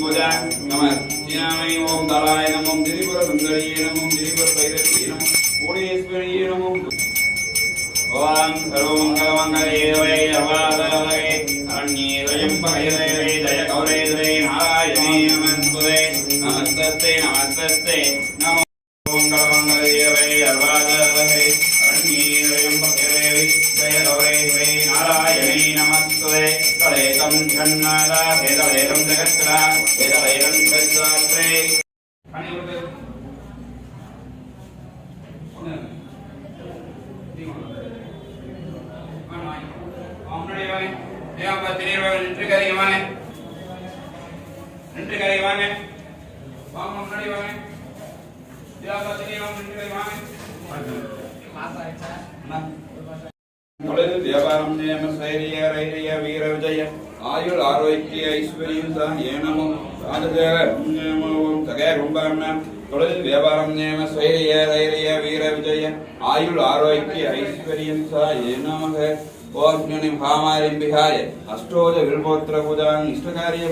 பூஜா நம ஜினாமணி ஓம் தாராய நமம் திரிபுர சுந்தரியே நமம் திரிபுர பைரவியே நமம் பூர்ணேஸ்வரியே நமம் ஓம் சர்வமங்கலமங்கலே வே அவாதலே அரண்யேதயம் பகைதே ஜய கௌரேதே நாராயணே நமஸ்துதே நமஸ்தே நமஸ்தே நமோ மங்கலமங்கலே வே அவாதலே அரண்யேதயம் பகைதே ஜய கௌரேதே நாராயணே நமஸ்துதே கலேகம் ஜன்னாதா வேதவேதம் ஜகத்ரா வேதவேதம் ஜகத்ரே அனிருத் நின்று கரைவானே நின்று கரைவானே வாங்க முன்னாடி வாங்க தொழில் வியாபாரம் நியம சைரிய ரைரிய வீர விஜய ஆயுள் ஆரோக்கிய ஐஸ்வர்யம் ஏனமும் ராஜதேவம் சகே கும்பம் தொழில் வியாபாரம் நியம சைரிய ரைரிய வீர விஜய ஆயுள் ஆரோக்கிய ஐஸ்வர்யம் ஏனமக ஓம் பாமாரிம் விஹாய அஷ்டோஜ வில்போத்திர பூஜாங் இஷ்டகாரிய